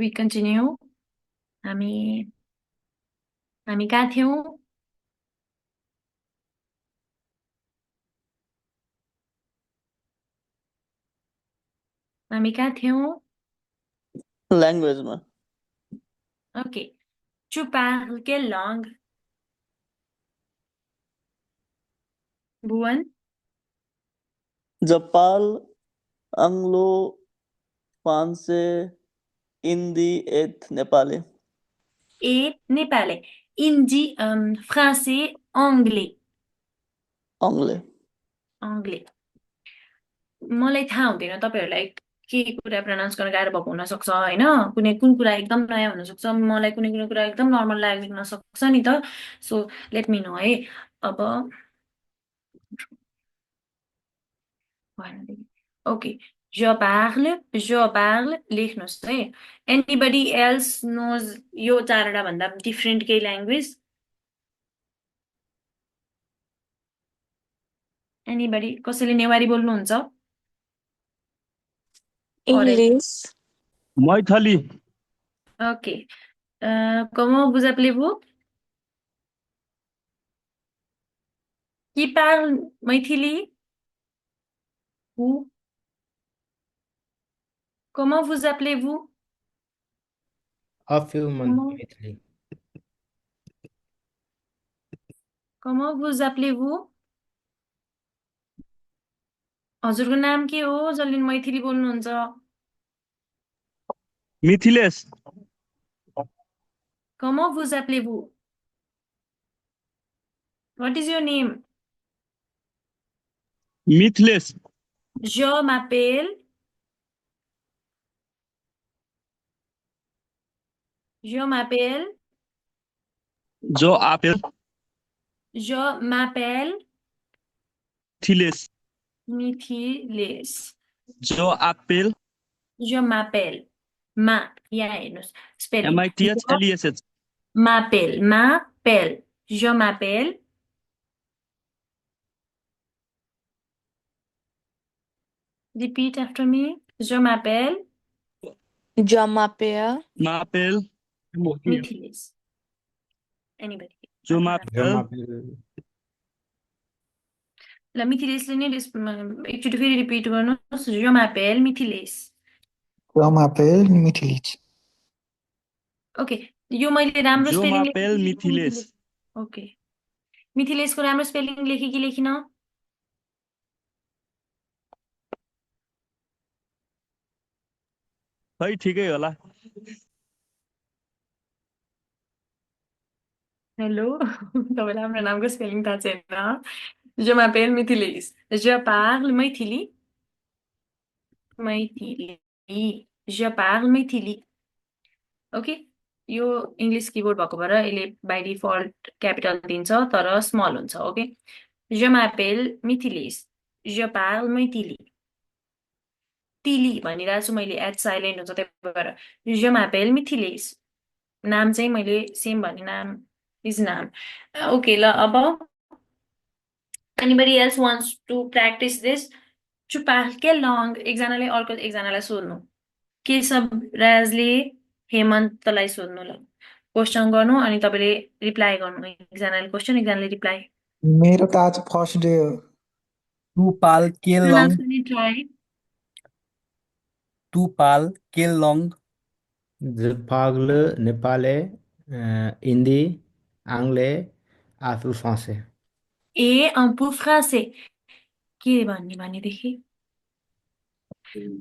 We continue. हामी हामी कहाँ थियौँ? हामी कहाँ थियौँ? लैंग्वेज में Ok. Tu parles quelle langue? Bhuvan? जापान एंग्लो फ्रांसे हिंदी एथ Nepali Et népalais. Hindi, français, anglais. anglais Anglais. मलाई थाहा हुँदैन तपाईहरूलाई के कुरा प्रनाउन्स गर्न गाह्रो भएको हुनसक्छ होइन कुन कुरा एकदम नयाँ हुनसक्छ मलाई कुनै कुनै कुरा एकदम नर्मल लाग्न सक्छ नि त सो लेट मी नो है अब ओके je parle लेख्नुहोस् है एनीबडी एल्स नोज यो चारवटा भन्दा डिफ्रेन्ट केही ल्याङ्ग्वेज एनीबडी कसैले नेवारी बोल्नुहुन्छ English. Maithili okay comment vous appelez-vous qui parle Maithili Vous comment vous appelez-vous Afilman comment, Maithili. comment vous appelez-vous हजुरको नाम के हो जसले मैथिली बोल्नुहुन्छ Mithilesh comment vous appelez-vous what is your name Mithilesh je m'appelle je m'appelle जो आपेल je m'appelle थिलेश मिथिलेश जो apple je m'appelle ma यहाँ हेर्नुहोस् spelling MITHLESH m'appelle je m'appelle repeat after me je m'appelle Je m'appelle. मापेल मिथिलेश anybody जो मापेल ल मिथिलेशले नै एकचोटि फेरि रिपिट गर्नुहोस् je m'appelle Mithilesh Je m'appelle Mithilich. Okay यो मैले राम्रो जो स्पेलिङ मापेल मिथिलेश ओके मिथिलेशको राम्रो स्पेलिङ लेखेँ कि लेखिन खै ठिकै होला हेलो तपाईँलाई हाम्रो नामको स्पेलिङ थाहा छैन je m'appelle Mithilesh je parle Maithili je parle Maithili okay यो इङ्ग्लिस किबोर्ड भएको भएर यसले बाई डिफल्ट क्यापिटल दिन्छ तर स्मल हुन्छ okay je m'appelle Mithilesh je parle Maithili Tili भनिरहेको छु मैले एट साइलेन्ट हुन्छ त्यही भएर je m'appelle मिथिलेश नाम चाहिँ मैले सेम भने नाम इज नाम ओके ल अब anybody else wants to practice this to pass के लङ एकजनाले अर्को एकजनालाई सोध्नु केशव राजले हेमन्तलाई सोध्नु ल क्वेसन गर्नु अनि तपाईँले रिप्लाई गर्नु एकजनाले क्वेसन एकजनाले रिप्लाई मेरो त आज फर्स्ट डे हो Tupal Kelong. Try Tupal Kelong. Je parle nepalais, hindi, anglais, un peu français. ए un peu français के भन्ने भनेदेखि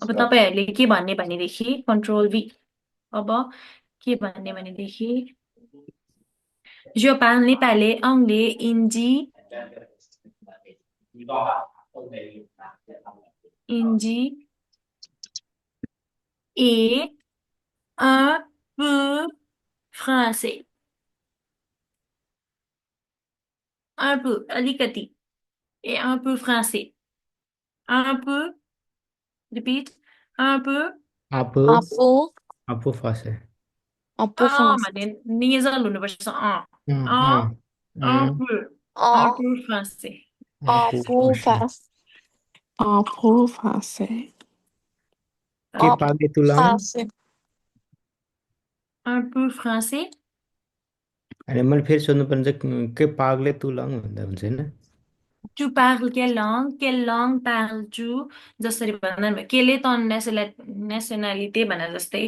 अब तपाईहरूले के भन्ने भनेदेखि कन्ट्रोल भी अब के भन्ने भनेदेखि je parle Nepali anglais Hindi et un peu français un peu अलिकति et un peu français un peu repeat un peu Un peu, Apu. un peu français. Apu France. भने नेजल हुनुपर्छ Un un peu français Apu France. Apu français. Que parles-tu langue? Français. Un peu français. अनि मैले फेरि सोध्नुपर्ने चाहिँ के parle tu langue भन्दा हुन्छ होइन Tu parles quelle langue? Quelle langue parles-tu? जसरी भन्दा पनि भयो। केले त नेसनालिटी भने जस्तै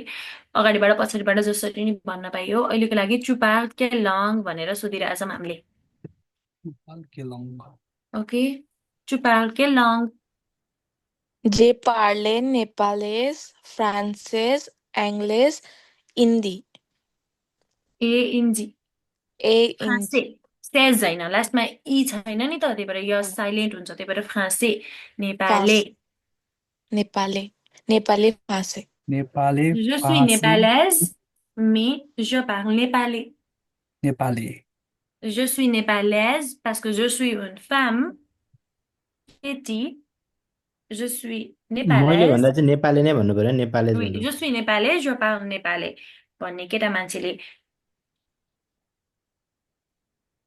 अगाडिबाट पछाडिबाट जसरी नि भन्न पाइयो। अहिलेको लागि tu parles quelle langue भनेर सोधिरहेछौँ हामीले। के long okay tu parles quelle langue? Je parle nepalês, francês, anglês, hindi. ए इन्जी A फ्रान्से hindi. सेज होइन लास्टमा ई छैन नि त त्यही भएर यस साइलेन्ट हुन्छ त्यही भएर फ्रान्से नेपाले Fas. Nepalais. Nepalais français. Nepali Je suis फासी népalaise, mais je parle népalais. Nepali Je suis népalaise parce que je suis une femme. Kéti, je suis मैले népalaise. भन्दा चाहिँ नेपाली नै भन्नु पर्यो नेपालीज Oui, भन्नु je suis népalaise, je parle népalais. भन्ने केटा मान्छेले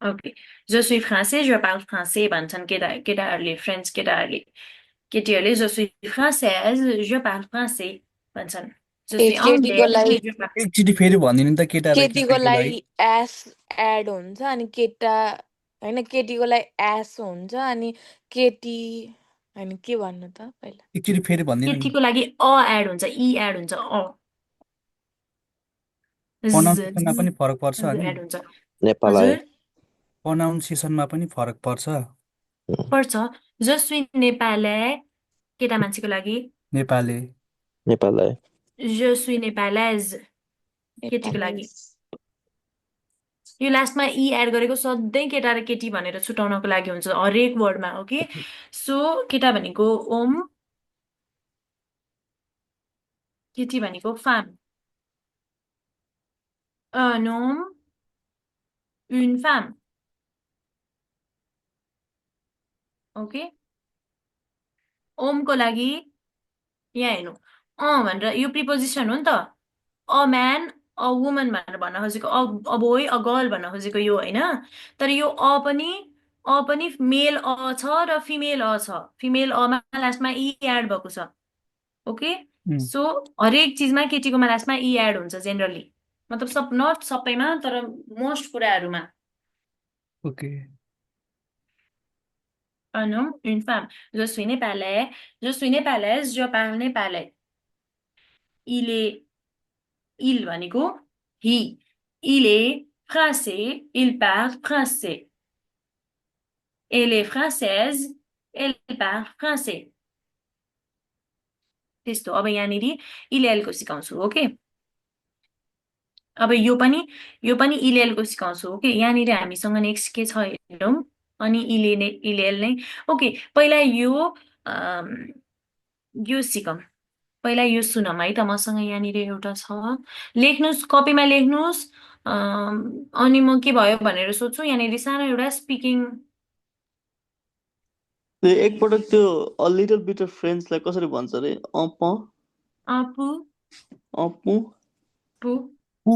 okay je suis français, je parle français भन्छन् केटाहरूले फ्रेन्च केटाहरूले केटीहरूले je suis française, je parle français भन्छन् je suis केटीको anglaise, लागि je parle एकचोटि फेरि भनिदिनु त केटा र केटीको केटीको लागि लागि एस एड हुन्छ अनि केटा होइन केटीको लागि एस हुन्छ अनि केटी होइन के भन्नु त पहिला एकचोटि फेरि भनिदिनु नि केटीको लागि अ एड हुन्छ ई एड हुन्छ अ प्रोनाउन्सिएसनमा पनि फरक पर्छ अनि एड हुन्छ नेपालय हजुर प्रोनाउन्सिएसनमा पनि फरक पर्छ पर्छ je suis नेपालais केटा मान्छेको लागि Nepali Nepalaya je suis népalaise केटीको लागि यो लास्टमा ई एड गरेको सधैँ केटा र केटी भनेर छुटाउनको लागि हुन्छ हरेक वर्डमा ओके सो केटा भनेको ओम केटी भनेको femme un homme une femme okay ओमको लागि यहाँ हेर्नु भनेर यो प्रिपोजिसन हो नि त अ म्यान अ वुमन भनेर भन्न खोजेको अ बोय अ गर्ल भन्न खोजेको यो होइन तर यो अ पनि मेल अ छ र फिमेल अ छ फिमेल अमा लास्टमा ई एड भएको छ ओके सो हरेक चिजमा केटीकोमा लास्टमा ई एड हुन्छ जेनरली मतलब नट सबैमा तर मोस्ट कुराहरूमा okay un homme, une femme. Je suis népalais, je suis népalaise, je parle népalais. Il भनेको he. Il est français, il parle français. Elle est française, elle parle français. त्यस्तो अब यहाँनिर इलेलको सिकाउँछु okay अब यो पनि इलेलको सिकाउँछु ओके यहाँनिर हामीसँग नेक्स्ट के छ हेरौँ अनि इलेल नै ओके पहिला यो सिकौँ पहिला यो सुनौँ है त मसँग यहाँनिर एउटा छ लेख्नुहोस् कपीमा लेख्नुहोस् अनि म के भयो भनेर सोध्छु यहाँनिर सानो एउटा स्पिकिङ एकपटक त्यो अ लिटल बिट अफ फ्रेन्चलाई कसरी भन्छ अरे अप पु अपु पु पु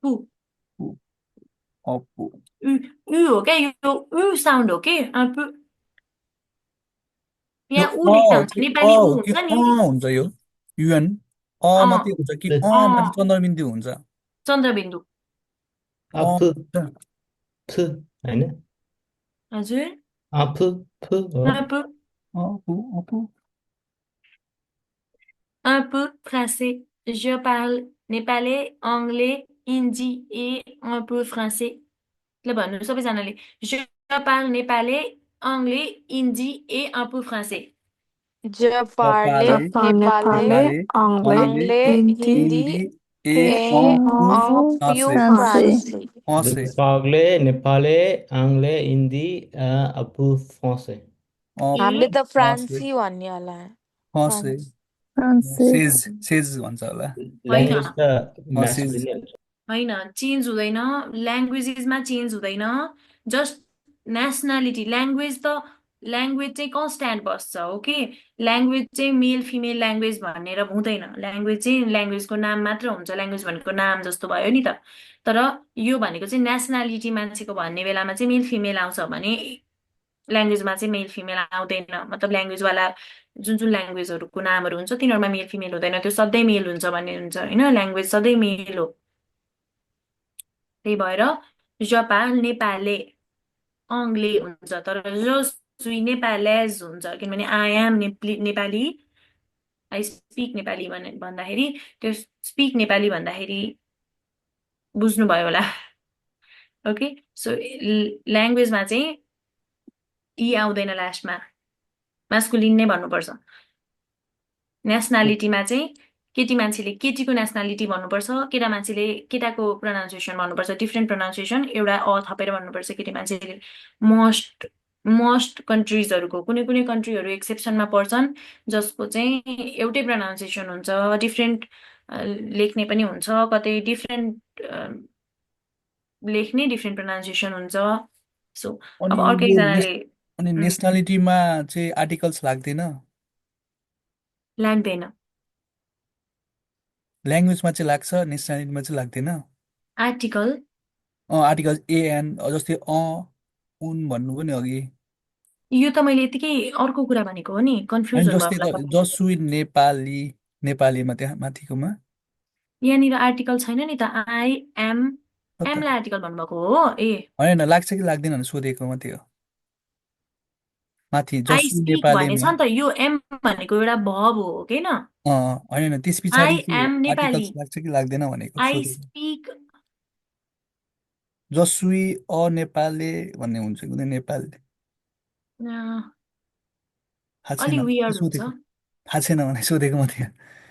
पु पु अपु उ हो क्या यो उ साउन्ड हो कि पु यो यहाँ उ लेख्दा हुन्छ नेपाली उ कि हुन्छ नि हुन्छ यो युएन अ अँ मात्रै हुन्छ कि अ अँ माथि चन्द्रबिन्दु हुन्छ चन्द्रबिन्दु अ आफू हुन्छ फु होइन हजुर आफू फु हो पु अपु अपु un peu français. Je parle népalais, anglais, hindi et un peu français. ल भन्नु सबैजनाले Je parle népalais, anglais, hindi et un peu français. je parle Nepali Nepali Nepali anglais, अङ्ग्ले hindi Hindi ए et अपु un फ्राँसे peu français. फ्राँसे पागले नेपाली आङ्ग्ले हिन्दी अपु फ्रान्से हामीले ए त फ्राँसे फ्रान्सी भन्ने होला फ्राँसे सेज भन्छ होला ल्याङ्ग्वेज त सेज म्यास्कुलिन नै हुन्छ होइन चेन्ज हुँदैन ल्याङ्ग्वेजेसमा चेन्ज हुँदैन जस्ट नेसनालिटी ल्याङ्ग्वेज चाहिँ कन्स्ट्यान्ट बस्छ ओके ल्याङ्ग्वेज चाहिँ मेल फिमेल ल्याङ्ग्वेज भनेर हुँदैन ल्याङ्ग्वेज चाहिँ ल्याङ्ग्वेजको नाम मात्र हुन्छ ल्याङ्ग्वेज भनेको नाम जस्तो भयो नि त तर यो भनेको चाहिँ नेसनालिटी मान्छेको भन्ने बेलामा चाहिँ मेल फिमेल आउँछ भने ल्याङ्ग्वेजमा चाहिँ मेल फिमेल आउँदैन मतलब ल्याङ्ग्वेजवाला जुन जुन ल्याङ्ग्वेजहरूको नामहरू हुन्छ तिनीहरूमा मेल फिमेल हुँदैन, त्यो सधैँ मेल हुन्छ भन्ने हुन्छ होइन, ल्याङ्ग्वेज सधैँ मेल हो। त्यही भएर je parle नेपाली अङ्ग्ले हुन्छ, तर je suis नेपालाise हुन्छ, किनभने I am Nepali, I speak Nepali भन्दाखेरि त्यो स्पिक नेपाली भन्दाखेरि बुझ्नुभयो होला। ओके, सो ल्याङ्ग्वेजमा चाहिँ ई आउँदैन लास्टमा, मास्कुलिन नै भन्नुपर्छ। नेसनालिटीमा चाहिँ केटी मान्छेले केटीको नेसनालिटी भन्नुपर्छ, केटा मान्छेले केटाको प्रोनाउन्सिएसन भन्नुपर्छ, डिफ्रेन्ट प्रोनाउन्सिएसन, एउटा अ थपेर भन्नुपर्छ केटी मान्छेले। मोस्ट कन्ट्रिजहरूको कुनै कुनै कन्ट्रीहरू एक्सेप्सनमा पर्छन् जसको चाहिँ एउटै प्रोनाउन्सिएसन हुन्छ, डिफ्रेन्ट लेख्ने पनि हुन्छ, कतै डिफ्रेन्ट लेख्ने डिफ्रेन्ट प्रोनाउन्सिएसन हुन्छ। सो अब अनि अर्को यो एकजनाले नेसनालिटीमा चाहिँ आर्टिकल्स लाग्दैन, लाग्दैन, ल्याङ्ग्वेजमा चाहिँ लाग्छ, नेसनालिटीमा चाहिँ लाग्दैन। आर्टिकल आर्टिकल्स एएन जस्तै उन भन्नुभयो नि अघि, यो त मैले यतिकै अर्को कुरा भनेको हो नि, कन्फ्युज अनि हुनुभयो जस्तै होला तपाईँ। जसुई नेपाली, नेपालीमा त्यहाँ माथिकोमा यहाँनिर आर्टिकल छैन नि त, आई एम, कता एमलाई आर्टिकल भन्नुभएको हो। ए होइन लाग्छ कि लाग्दैन भनेर सोधेको मात्रै हो। माथि आई जसुई स्पिक भनेछ नेपालीमा नि त, यो एम भनेको एउटा भब हो किन? होइन त्यस पछाडि आई चाहिँ एम नेपाली, आर्टिकल्स लाग्छ कि लाग्दैन भनेको आई सोधेको। स्पिक, जसुई नेपाली भन्ने हुन्छ कुनै नेपाली, थाहा छैन अलि वियर्ड हुन्छ, सोधेको, थाहा छैन भने सोधेको मात्रै हो।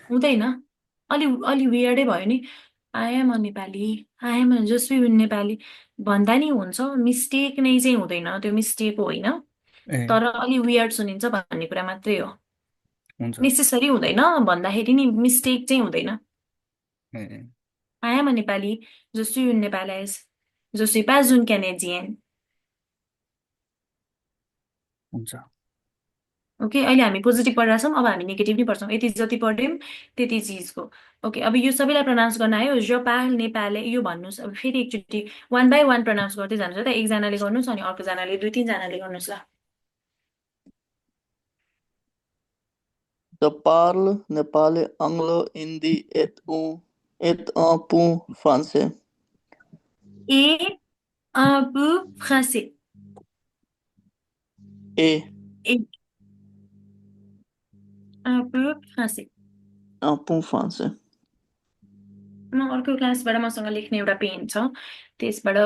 हुँदैन, अलि वियर्डै भयो नि। I am a Nepali, I am जसवी नेपाली भन्दा नि हुन्छ, मिस्टेक नै चाहिँ हुँदैन, त्यो मिस्टेक होइन, ए तर अलि वियर्ड सुनिन्छ भन्ने कुरा मात्रै हो। हुन्छ नेसेसरी हुँदैन भन्दाखेरि नि मिस्टेक चाहिँ हुँदैन। ए I am a Nepali, je suis une népalaise, je suis pas une canadienne। हुन्छ ओके, अहिले हामी पोजिटिभ पढिरहेको छौँ, अब हामी नेगेटिभ नै पढ्छौँ, यति जति पढ्यौँ त्यति चिजको। ओके, अब यो सबैलाई प्रनाउन्स गर्न आयो, je parle नेपाली, यो भन्नुहोस्। अब फेरि एकचोटि वान बाई वान प्रनाउन्स गर्दै जानुहोस् है त, एकजनाले गर्नुहोस् अनि अर्कोजनाले, दुई तिनजनाले गर्नुहोस् ल। Je parle Nepali, anglo, hindi et un peu français. Et un peu français, Et et un peu français। un peu français. म अर्को क्लासबाट मसँग लेख्ने एउटा पेन छ, त्यसबाट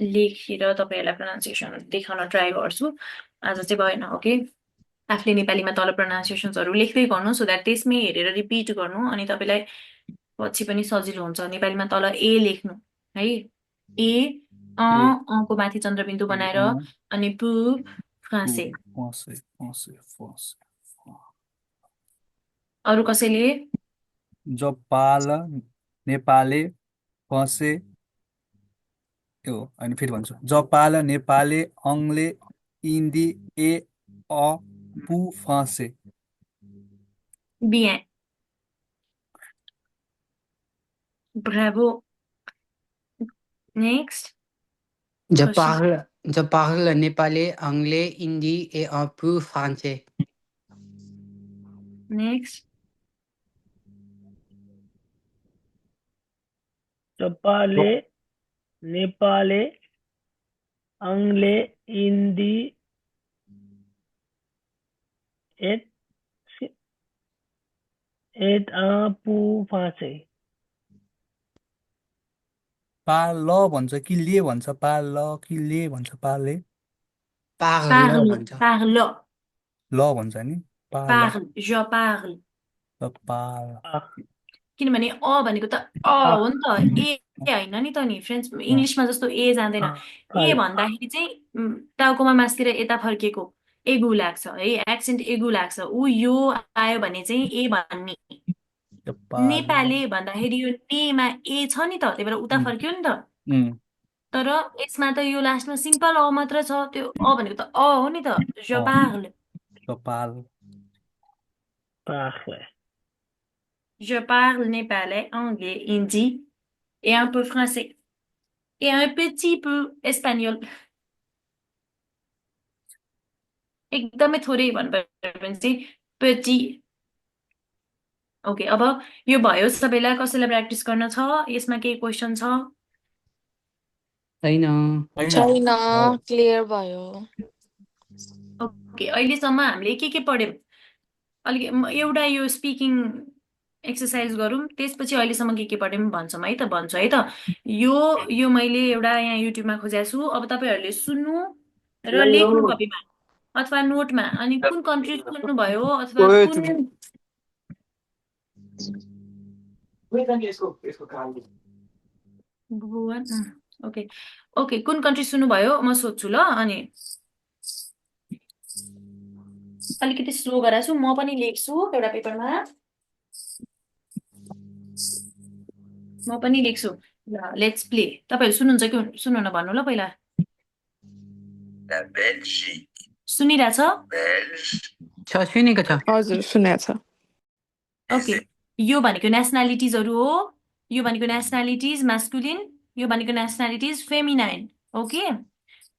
लेखेर तपाईँहरूलाई प्रोनाउन्सिएसन देखाउन ट्राई गर्छु, आज चाहिँ भएन। ओके, आफूले नेपालीमा तल प्रोनाउन्सिएसन्सहरू लेख्दै गर्नु, सो द्याट त्यसमै हेरेर रिपिट गर्नु, अनि तपाईँलाई पछि पनि सजिलो हुन्छ। नेपालीमा तल ए लेख्नु है, ए अको माथि चन्द्रबिन्दु बनाएर, अनि पु फ्रान्से। अरू कसैले? जब पाल नेपाली फसे यो, अनि फेरि भन्छु, जब पाल नेपाली अङ्ग्ले हिन्दी ए अ पु फसे। Bien, bravo. Next Je question. parle Nepali, anglais, hindi et un peu français. Next. Nepali Nepali अङ्ग्ले हिन्दी एट पु फाँसे। पाल भन्छ कि ले भन्छ, पाल कि ले भन्छ, पाले Parle भन्छ। Parle, ल भन्छ नि, पाल parle, je parle। पाल। किनभने अ भनेको त अ हो नि त, ए होइन नि त नि, फ्रेन्च इङ्ग्लिसमा जस्तो ए जाँदैन। ए भन्दाखेरि चाहिँ टाउकोमा मासतिर यता फर्किएको एगु लाग्छ है, एक्सेन्ट एगु लाग्छ, ऊ यो आयो भने चाहिँ ए भन्ने। नेपाली भन्दाखेरि यो नेमा ए छ नि त, त्यही भएर उता फर्क्यो नि त, तर यसमा त यो लास्टमा सिम्पल अ मात्र छ, त्यो अ भनेको त अ हो नि त, je parle। Je parle Nepali, anglais, hindi et un peu français et un petit peu espagnol। एकदमै थोरै भन्नुपर्यो भने चाहिँ petit ओके अब यो भयो सबैलाई कसैलाई प्र्याक्टिस गर्न छ यसमा केही क्वेसन छ छैन छैन क्लियर भयो ओके अहिलेसम्म हामीले के पढ्यौँ एउटा यो स्पिकिङ एक्सर्साइज गरौँ त्यसपछि अहिलेसम्म के पढ्यौँ भन्छौँ है त भन्छु है त यो मैले एउटा यहाँ युट्युबमा खोजेको छु अब तपाईँहरूले सुन्नु र लेख्नु कपीमा अथवा नोटमा अनि कुन कन्ट्री सुन्नुभयो अथवा कुन भुवन ओके ओके कुन कन्ट्री सुन्नुभयो म सोध्छु ल अनि अलिकति स्लो गराएको छु म पनि लेख्छु एउटा पेपरमा म पनि लेख्छु ल लेट्स प्ले तपाईँहरू सुन्नुहुन्छ कि सुन्नुहुन्न भन्नु ल पहिला La Belgique. सुनिरहेछ Belge. सुनेको छ हजुर सुनेको छ ओके यो भनेको नेसनालिटिजहरू हो यो भनेको नेसनालिटिज म्यास्कुलिन यो भनेको नेसनालिटिज फेमिनाइन ओके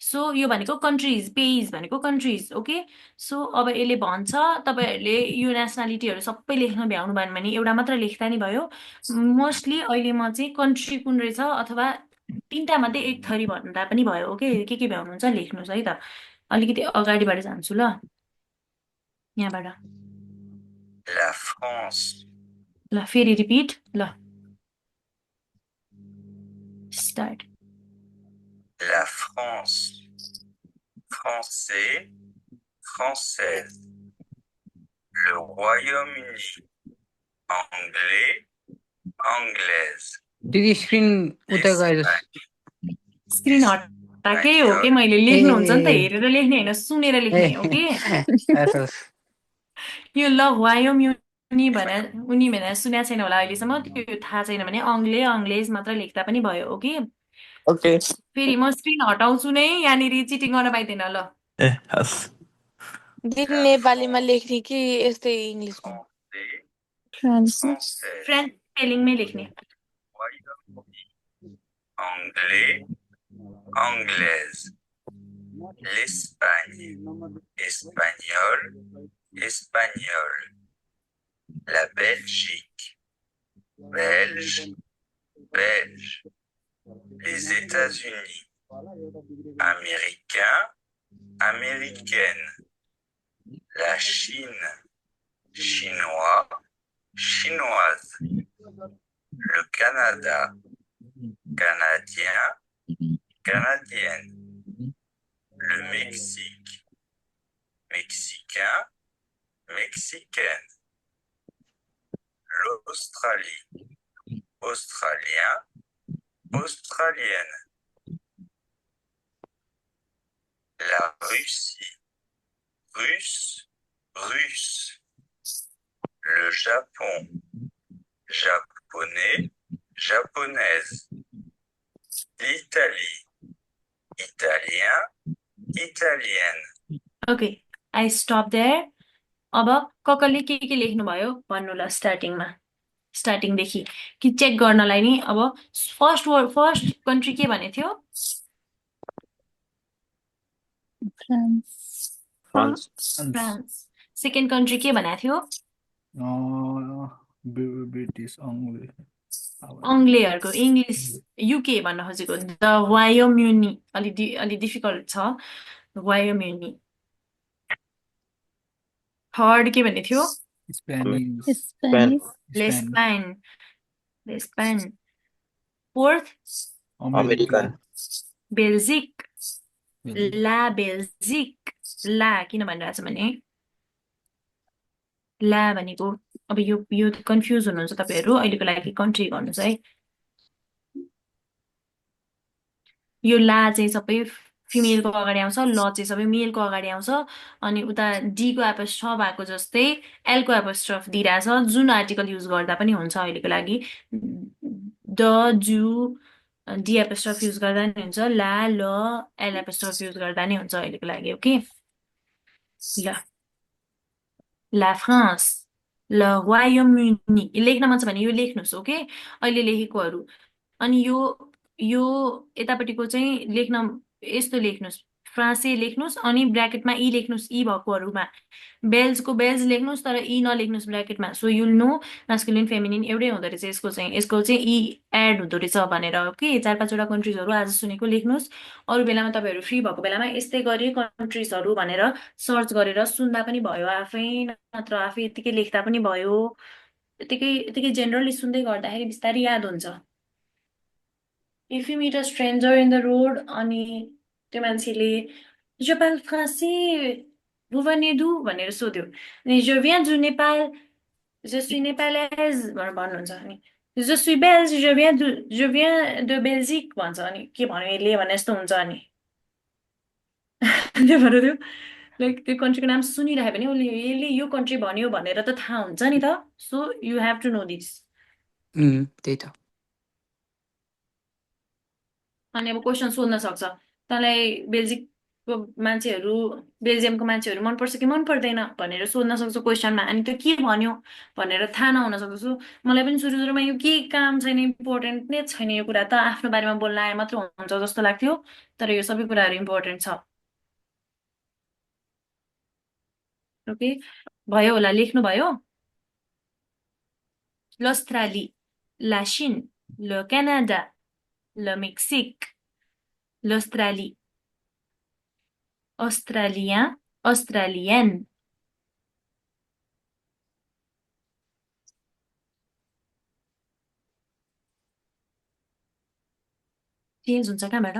सो यो भनेको कन्ट्रिज पेइज भनेको कन्ट्रिज ओके सो अब यसले भन्छ तपाईँहरूले यो नेसनालिटीहरू सबै लेख्न भ्याउनु भएन भने एउटा मात्र लेख्दा नि भयो मोस्टली अहिले म चाहिँ कन्ट्री कुन रहेछ अथवा तिनवटा मध्ये एक थरी भन्दा पनि भयो ओके के भ्याउनुहुन्छ लेख्नुहोस् है त अलिकति अगाडिबाट जान्छु ल यहाँबाट La France. ल फेरि रिपिट ल start La France. Français. Française. Le Royaume-Uni. Anglais. Anglaise. दिदी स्क्रिन उता गएर स्क्रिन हटाएकै हो कि मैले लेख्नुहुन्छ नि त हेरेर लेख्ने होइन सुनेर लेख्ने ओके यो ल वायोम युनि भनेर उनी भनेर सुनेको छैन होला अहिलेसम्म त्यो थाहा छैन भने अङ्ग्लेज मात्र लेख्दा पनि भयो ओके ओके फेरि म स्क्रिन हटाउँछु नै यहाँनिर चिटिङ गर्न पाइँदैन ल ए हस् दिदी नेपालीमा लेख्ने कि यस्तै इङ्ग्लिसमा Français. फ्रेन्च स्पेलिङमै लेख्ने Royaume-Uni. Anglais. Anglaise. L'Espagne. Espagnol. Espagnol. La Belgique. Belge. Belge. Les États-Unis. Américain. Américaine. La Chine. Chinois. Chinoise. Le Canada. Canadien. Canadienne. Le Mexique. Mexicain. Mexicaine. L'Australie. Australien. Australienne. La Russie. Russe. Russe. Le Japon. Japonais. Japonaise. L'Italie. Italien. Italienne. Okay I stop there अब कसले के लेख्नुभयो भन्नु ल स्टार्टिङदेखि कि check गर्नलाई नि अब फर्स्ट कन्ट्री के भनेको थियो फ्रान्स सेकेन्ड कन्ट्री के भनेको थियो ब्रिटिस अङ्ग्ले अङ्ग्लेहरूको इङ्ग्लिस युके भन्न खोजेको द वायोम्युनी अलि डिफिकल्ट छ वायोम्युनी थर्ड के भन्ने थियो लेस्पाइन फोर्थ अमेरिकन बेल्जिक ला किन भनिरहेको छ भने ला भनेको अब यो कन्फ्युज हुनुहुन्छ तपाईँहरू अहिलेको लागि कन्ट्री गर्नुहोस् है यो ला चाहिँ सबै फिमेलको अगाडि आउँछ ल चाहिँ सबै मेलको अगाडि आउँछ अनि उता डीको एपोस्ट्रफ भएको जस्तै एलको एपोस्ट्रफ दिइरहेछ जुन आर्टिकल युज गर्दा पनि हुन्छ अहिलेको लागि ड जु डी एपोस्ट्रफ युज गर्दा नि हुन्छ ला ल एल एपोस्ट्रफ युज गर्दा नि हुन्छ अहिलेको लागि ओके ल ला फ्रान्स ल वायोम्युनी लेख्न मन छ भने यो लेख्नुहोस् ओके अहिले लेखेकोहरू अनि यो यतापट्टिको चाहिँ लेख्न यस्तो लेख्नुहोस् फ्रान्से लेख्नुहोस् अनि ब्र्याकेटमा ई लेख्नुहोस्, ई भएकोहरूमा बेल्जको बेल्ज लेख्नुहोस् तर ई नलेख्नुहोस् ब्र्याकेटमा, so you'll know masculine feminine एउटै हुँदो रहेछ। यसको चाहिँ ई एड हुँदो रहेछ भनेर कि 4-5वटा कन्ट्रिजहरू आज सुनेको लेख्नुहोस्। अरू बेलामा तपाईँहरू फ्री भएको बेलामा यस्तै गरी कन्ट्रिजहरू भनेर सर्च गरेर सुन्दा पनि भयो आफै, नत्र आफै यतिकै लेख्दा पनि भयो। यतिकै जेनरली सुन्दै गर्दाखेरि बिस्तारै याद हुन्छ। If you meet a stranger in the road अनि त्यो मान्छेले je parle français, vous venez d'où भनेर सोध्यो अनि je viens du Népal, je suis népalaise भनेर भन्नुहुन्छ। अनि je suis belge, je viens de Belgique भन्छ। अनि के भन्यो यसले भने जस्तो हुन्छ। अनि त्यो भएर त्यो लाइक त्यो कन्ट्रीको नाम सुनिराख्यो भने उसले यसले यो कन्ट्री भन्यो भनेर त थाहा हुन्छ नि त। So you have to know this. त्यही त। अनि अब क्वेसन सोध्न सक्छ, तँलाई बेल्जिकको मान्छेहरू बेल्जियमको मान्छेहरू मनपर्छ कि मन पर्दैन भनेर सोध्न सक्छ क्वेसनमा। अनि त्यो के भन्यो भनेर थाहा नहुन सक्छ। सो मलाई पनि सुरुमा यो के काम छैन, इम्पोर्टेन्ट नै छैन यो कुरा, त आफ्नो बारेमा बोल्न आए मात्र हुन्छ जस्तो लाग्थ्यो, तर यो सबै कुराहरू इम्पोर्टेन्ट छ। ओके, भयो होला, लेख्नुभयो? l'Australie, la Chine, le Canada, le Mexique, l'Australie, australien, australienne, change हुन्छ कहाँबाट?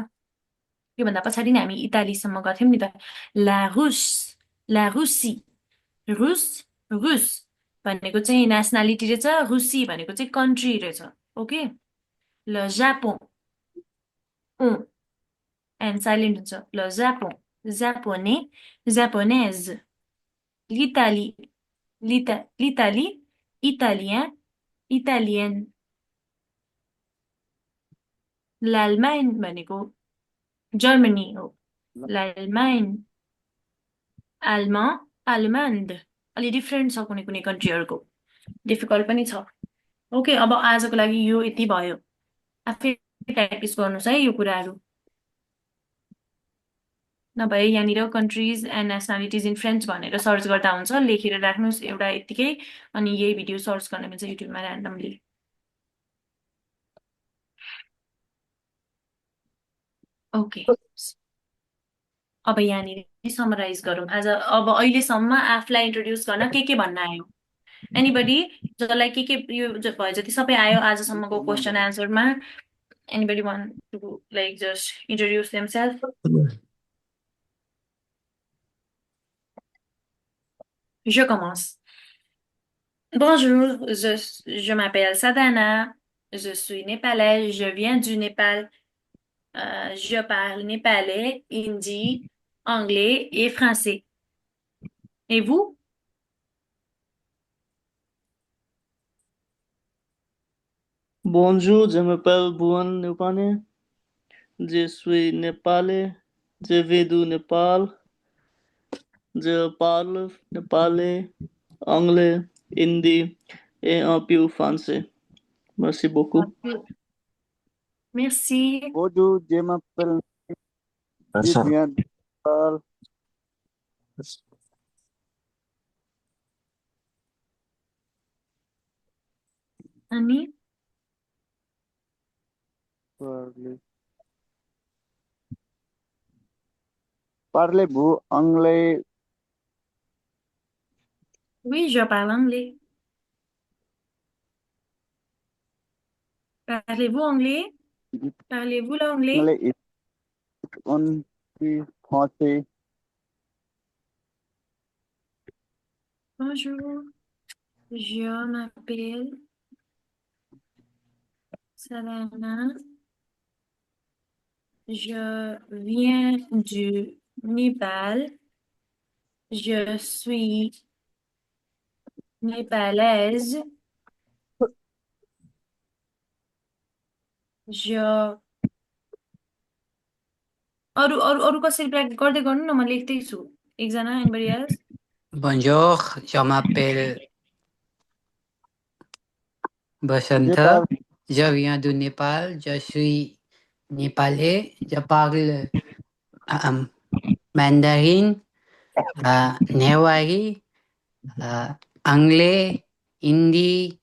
योभन्दा पछाडि नै हामी इटालीसम्म गर्थ्यौँ नि त। la Russe, la Russie, रुस, रुस भनेको चाहिँ नेसनालिटी रहेछ, रुसी भनेको चाहिँ कन्ट्री रहेछ। ओके, ल जापोन, एन्ड साइलेन्ट हुन्छ। ल जापोन, जापोने, जापोनेज, l'Italie, l'Italie, italien, italienne, l'Allemagne भनेको जर्मनी हो। l'Allemagne, allemand, allemande, अलि डिफ्रेन्ट छ कुनै कुनै कन्ट्रीहरूको, डिफिकल्ट पनि छ। ओके, अब आजको लागि यो यति भयो। आफै प्र्याक्टिस गर्नुहोस् है यो कुराहरू। नभए यहाँनिर कन्ट्रिज एन्ड नेसनालिटिज इन फ्रेन्च भनेर सर्च गर्दा हुन्छ, लेखेर राख्नुहोस् एउटा यत्तिकै, अनि यही भिडियो सर्च गर्ने मिल्छ युट्युबमा ऱ्यान्डमली। ओके, अब यहाँनिर समराइज गरौँ आज। अब अहिलेसम्म आफूलाई इन्ट्रोड्युस गर्न के भन्न आयो? एनीबडी जसलाई के यो भयो जति सबै आयो आजसम्मको क्वेसन एन्सरमा? Anybody want to like just introduce themselves? Je commence. Bonjour, je m'appelle Sadhana, je suis népalaise, je viens du Népal. Je parle népalais, hindi, anglais et français. Et vous? Bonjour, je m'appelle Bhuvan Nupane. Je suis népalais. Je viens du Népal. Je parle népalais, anglais, hindi et un peu français. Merci beaucoup. Merci. Bonjour, je m'appelle. Je viens du Népal. Annie? Parlez-vous anglais? Oui, je parle anglais. Parlez-vous anglais? Parlez-vous l'anglais? Anglais est un peu français. Bonjour, je m'appelle Sadhana. Je viens du Népal. Je suis népalaise. अरू कसरी practice गर्दै गर्नु न, म लेख्दैछु। एकजना, anybody else? Bonjour, je m'appelle Basanta. Je viens du Népal. Je suis népalais. Je parle Mandarin, Newari, anglais, hindi,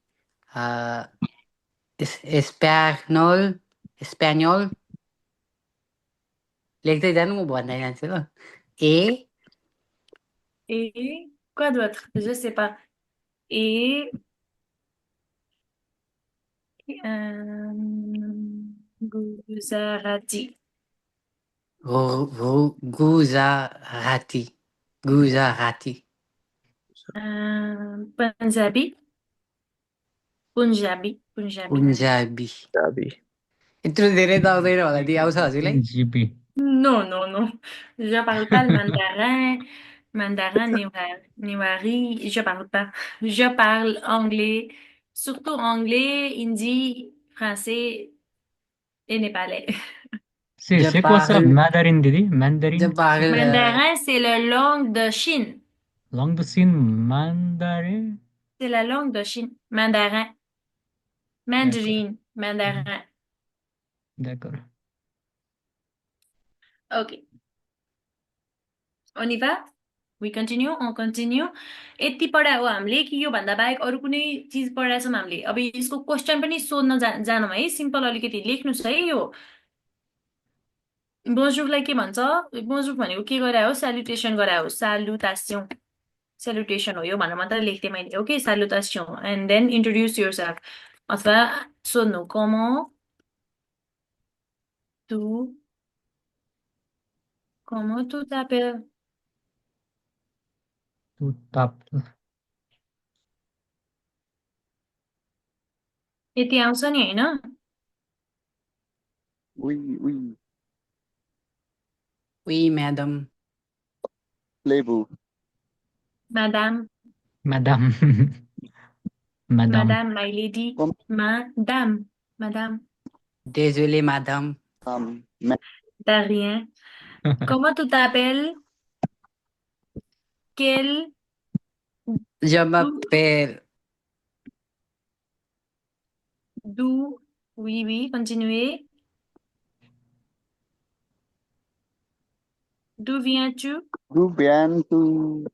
espagnol. लेख्दै जानु म भन्दै जान्छु ल ए Et quoi d'autre? Je sais pas. Et Gujarati. Gujarati. Punjabi. Punjabi. यत्रो धेरै त आउँदैन होला दी आउँछ हजुरलाई GP Non, non, non. Je parle pas le mandarin, newari. Je parle pas. Je parle anglais, surtout anglais, hindi, français et népalais. c'est quoi ça? Mandarin दिदी Mandarin Je parle Mandarin, c'est la langue de Chine. langue de Chine Mandarin C'est la langue de Chine. Mandarin. Mandarin. Mandarin. d'accord Ok. On y va? We continue? On continue? यति पढायो हामीले कि योभन्दा बाहेक अरू कुनै चिज पढाएछौँ हामीले अब यसको क्वेसन पनि सोध्न जानौँ है सिम्पल अलिकति लेख्नुहोस् है यो बोजुकलाई के भन्छ बोजुक भनेको के गरायो हो स्यालुटेसन गरायो सालुटास्यों सेलुटेसन हो यो भनेर मात्र लेख्थेँ मैले ओके सालुटास्यों एन्ड देन इन्ट्रोड्युस योरसेल्फ अथवा सोध्नु comment tu t'appelles tout tape यति आउँछ नि हैन Oui, oui. Oui, madam. Plaît-vous? madame madame madame my lady madame Désolé, madame. de rien comment tu t'appelles quel Je m'appelle. d'où oui continuez d'où viens-tu D'où viens-tu?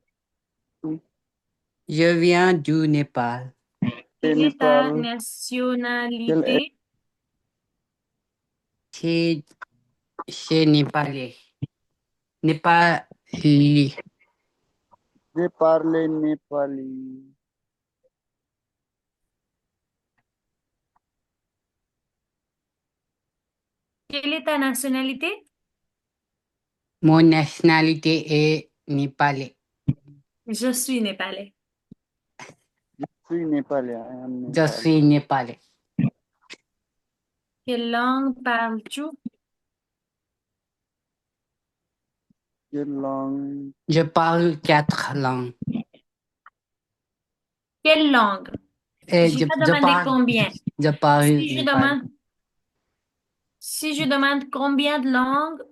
Je viens du Népal. quelle est ta nationalité C'est népalais. Népali. Je parle népali. quelle est ta nationalité Mon nationalité est népalais. je suis népalais Je suis népalais. I am Je Nepali. suis népalais. quelle langue parles-tu Quelle langue? Je parle 4 langues. quelle langue j'ai pas demandé combien Je parle si je demande combien de langues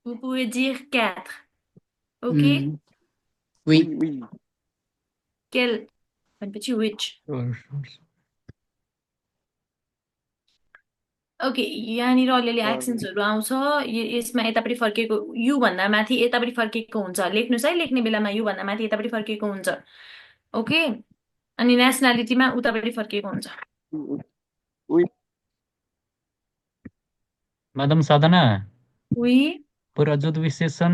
vous pouvez dire 4 ok Oui. quel भनेपछि which okay यहाँनिर अलिअलि एक्सेन्ट्सहरू आउँछ यसमा यतापट्टि फर्केको you भन्दा माथि यतापट्टि फर्केको हुन्छ लेख्नुहोस् है लेख्ने बेलामा यु भन्दा माथि यतापट्टि फर्केको हुन्छ ओके अनि नेसनालिटीमा उतापट्टि फर्केको हुन्छ Madam Sadhana oui por ajuda विशेषण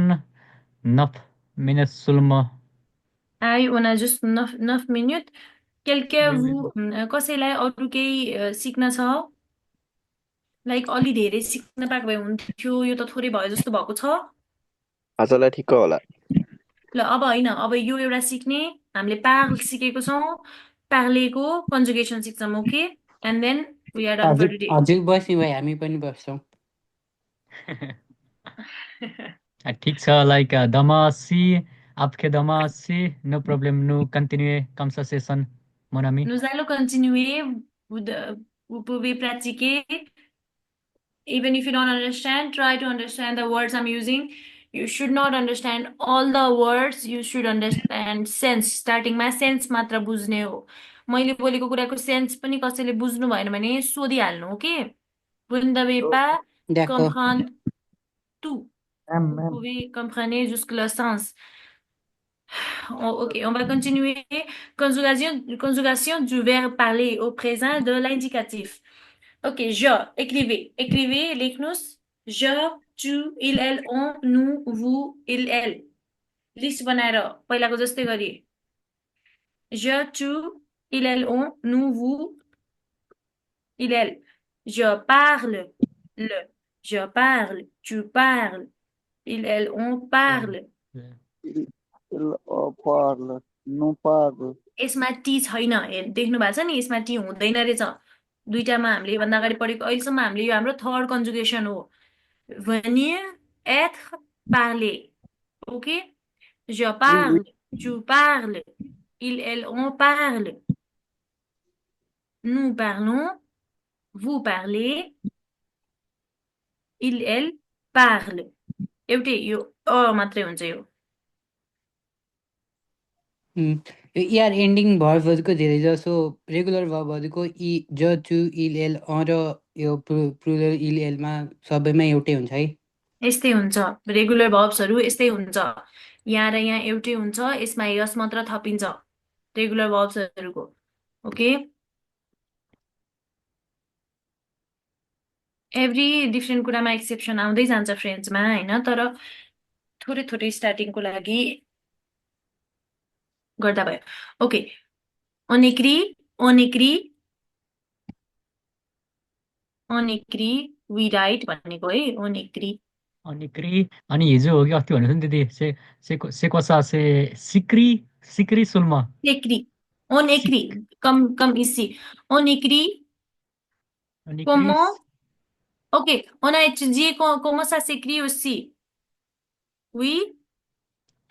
नफ minutes sulma आई on a juste 9 minutes quelqu'un vous कसैलाई अरु केही सिक्न छ लाइक अलि धेरै सिक्न पाएको भए हुन्थ्यो यो त थोरै भयो जस्तो भएको छ आजलाई ठिक्क होला ल अब हैन अब यो एउटा सिक्ने हामीले पार्ल सिकेको छौं पार्लेको कन्जुगेसन सिक्छौं okay and then we are done for today हजुर बस्नु भए हामी पनि बस्छौं ठिक छ लाइक दमासी आपके दमासी no problem no continue conversation mon ami nous allons continuer vous pouvez pratiquer even if you don't understand try to understand the words I'm using you should not understand all the words you should understand sense starting मा sense मात्र बुझ्ने हो मैले बोलेको कुराको sense पनि कसैले बुझ्नु भएन भने सोधिहाल्नु okay vous ne devez pas comprendre tout Vous M. pouvez comprendre jusque le sens. Ok, on va continuer. Conjugation du verbe parler au présent de l'indicatif. Ok, je, écrivez. Écrivez, लेख्नुस्. Je, tu, il, elle, on, nous, vous, il, elle. List बनाएर पहिलाको जस्तै गरी je, tu, il, elle, on, nous, vous, il, elle. Je parle, le. Je parle, tu parles, il, elle, on parle. Il, parle. Nous parle. यसमा T छैन देख्नु भएको छ नि यसमा टी हुँदैन रहेछ दुईटामा हामीले योभन्दा अगाडि पढेको अहिलेसम्म हामीले यो हाम्रो थर्ड कन्जुगेसन हो venir être parler ok je Oui, parle oui. tu parles il elle on parle nous parlons vous parlez il elle parle एउटै यो मात्रै हुन्छ यो यार एन्डिङ भर्बहरूको धेरै जसो रेगुलर भर्बहरूको इ ज चु इल एल र यो प्लुरल इल एलमा सबैमा एउटै हुन्छ है यस्तै हुन्छ रेगुलर भर्ब्सहरू यस्तै हुन्छ यहाँ र यहाँ एउटै हुन्छ यसमा यस मात्र थपिन्छ रेगुलर भर्ब्सहरूको ओके एभ्री डिफ्रेन्ट कुरामा एक्सेप्सन आउँदै जान्छ फ्रेन्ड्समा होइन तर थोरै थोरै स्टार्टिङको लागि गर्दा भयो okay on écrit we write भनेको है on écrit अनि क्री अनि हिजो हो कि अस्ति भन्नु नि दिदी से कोसा से सिक्री सुल्मा écrit on écrit comme ici on écrit अनि comment ok on a étudié comment ça s'écrit aussi oui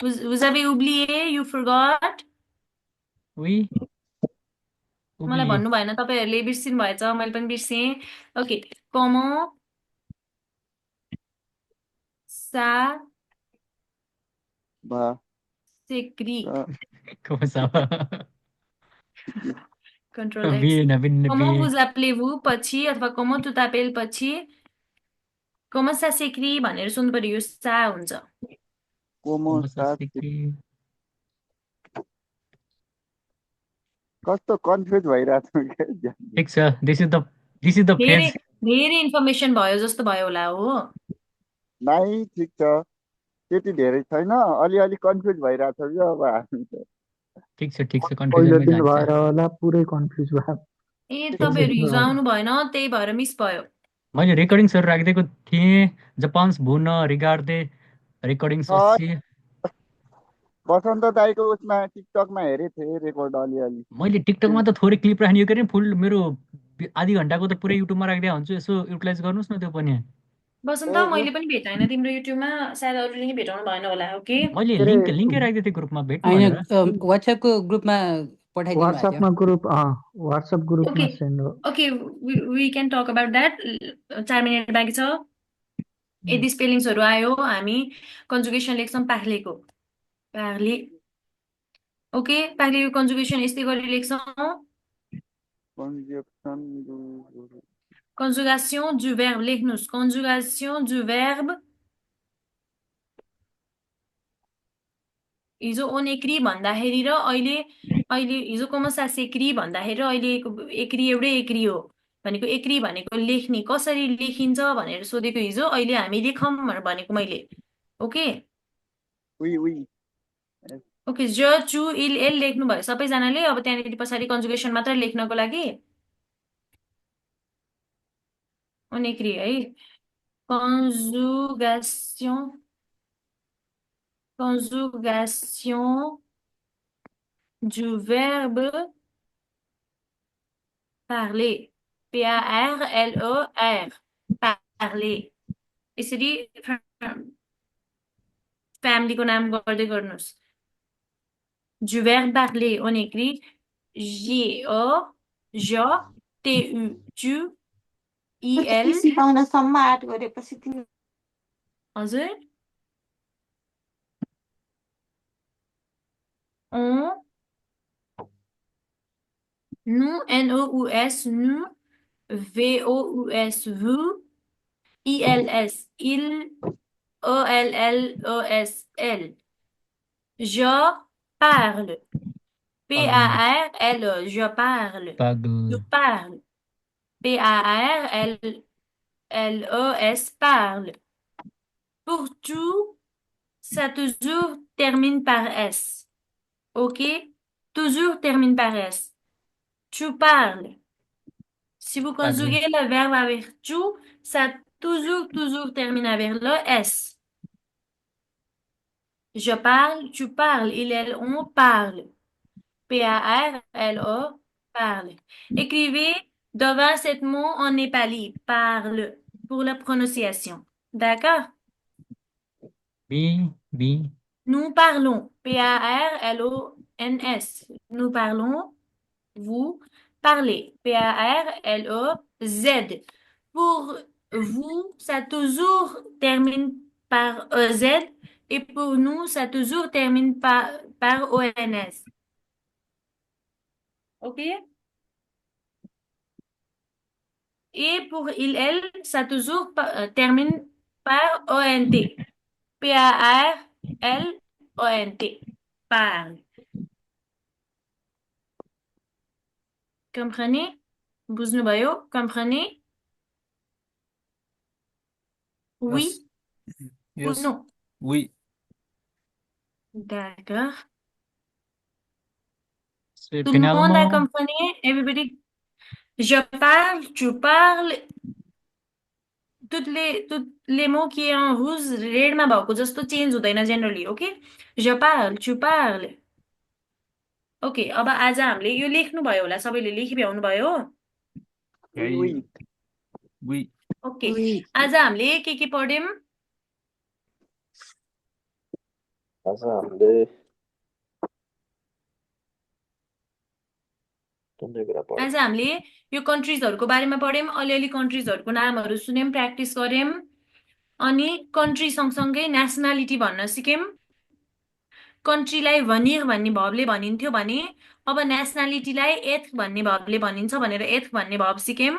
vous avez oublié you forgot oui मलाई भन्नु भएन तपाईहरुले बिर्सिनु भएछ मैले पनि बिर्सेँ okay comment ça Va. s'écrit comment ça control X bien comment vous appelez-vous पछि अथवा comment tu t'appelles पछि comment ça s'écrit भनेर सुन्नु पर्यो यो सा हुन्छ Como ça s'écrit कस्तो कन्फ्युज भइरहेको छु क्या ठिक छ दिस इज द धेरै फ्रेन्ड्स धेरै इन्फर्मेसन भयो जस्तो भयो होला हो नाइ ठिक छ त्यति धेरै छैन अलिअलि कन्फ्युज भइरहेको छ क्या अब हामी त ठिक छ पहिलो कन्फ्युजनमै दिन जान्छ भएर होला पुरै कन्फ्युज भयो ए तपाईहरु हिजो आउनु भएन त्यही भएर मिस भयो मैले रेकर्डिङ्सहरु राखिदिएको थिएँ जापान्स भुन रिगार्डे रेकर्डिङ्स अस्सी बसन्त दाईको उसमा टिकटकमा हेरेको थिएँ रेकर्ड अलिअलि मैले टिकटकमा त थोरै क्लिप राख्ने के फुल मेरो आधी घन्टाको त पुरै युट्युबमा राख्दै हुन्छु यसो युटिलाइज गर्नुहोस् न त्यो पनि बसन्त मैले पनि भेटाइन तिम्रो युट्युबमा सायद अरूले नि भेटाउनु भएन होला ओके मैले लिङ्कै राखिदिएको थिएँ ग्रुपमा भेट्नु होइन भनेर वाट्सएपको ग्रुपमा पठाइदिनु भएको थियो व्हाट्सएप ग्रुपमा ओके सेन्ड हो okay we can talk about that 4 minute बाँकी छ यदि स्पेलिङ्सहरु आयो हामी कन्जुगेसन लेख्छौँ पार्लेको पार्ले ओके पार्लेको कन्जुगेसन यस्तै गरी लेख्छौँ conjugation du verbe लेख्नुस् conjugation du verbe हिजो on écrit भन्दाखेरि र अहिले हिजो comment ça s'écrit भन्दाखेरि र अहिले écrit एउटै écrit हो भनेको écrit भनेको लेख्ने कसरी लेखिन्छ भनेर सोधेको हिजो अहिले हामी लेखौँ भनेको मैले okay oui oui okay je tu il elle लेख्नु भयो सबैजनाले अब त्यहाँदेखि पछाडि कन्जुगेसन मात्र लेख्नको लागि on écrit है conjugation du verbe parler P-A-R-L-E-R parler यसरी फ्यामिलीको नाम गर्दै गर्नुस् du verbe parler on écrit J-E J T-U tu I-L सिकाउनसम्म आर्ट गरेपछि तिमी हजुर on nous N-O-U-S nous V-O-U-S vous I-L-S il O-L-L-E-S-L. Je parle. P-A-R-L-E. Je parle. Je Pagle. parle. P-A-R-L-L-E-S. Parle. Pour tout, ça toujours termine par S. OK? Toujours termine par S. Tu parles. Si vous Pagle. conjuguez le verbe avec tu, ça toujours termine avec le S. Je parle, tu parles, il, elle, on parle. P-A-R-L-O, parle. Écrivez devant cet mot en népali, parle, pour la prononciation. D'accord? B. B. Nous parlons, P-A-R-L-O-N-S. Nous parlons, vous parlez, P-A-R-L-O-Z. Pour vous, ça toujours termine par E-Z et pour nous, ça toujours termine par O-N-S. OK? Et pour il, elle, ça toujours termine par O-N-T. P-A-R-L-O-N-T. Parle. Comprenez? बुझ्नुभयो? Comprenez? Oui Yes. ou Yes. non? Oui. D'accord. C'est Tout le monde a finalement, compris? Everybody? Je parle, tu parles, tous les mots qui est en rouge, रेडमा भएको जस्तो change हुँदैन generally okay je parle, tu parles. Okay अब आज हामीले यो लेख्नुभयो होला सबैले लेखि भ्याउनु भयो Oui, oui. Oui. Okay Oui. आज हामीले के पढ्यौं आज हामीले कुनै कुरा पढ्यौँ? आज हामीले यो कन्ट्रिजहरूको बारेमा पढ्यौं अलिअलि कन्ट्रिजहरूको नामहरू सुन्यौं प्र्याक्टिस गर्यौं अनि कन्ट्री सँगसँगै नेसनालिटी भन्न सिक्यौं कन्ट्रीलाई भनिर भन्ने भावले भनिन्थ्यो भने अब नेसनालिटीलाई एथ भन्ने भावले भनिन्छ भनेर एथ भन्ने भाव सिक्यौं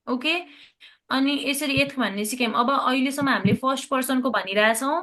ओके अनि यसरी एथ भन्ने सिक्यौं अब अहिलेसम्म हामीले फर्स्ट पर्सनको भनिरहेछौं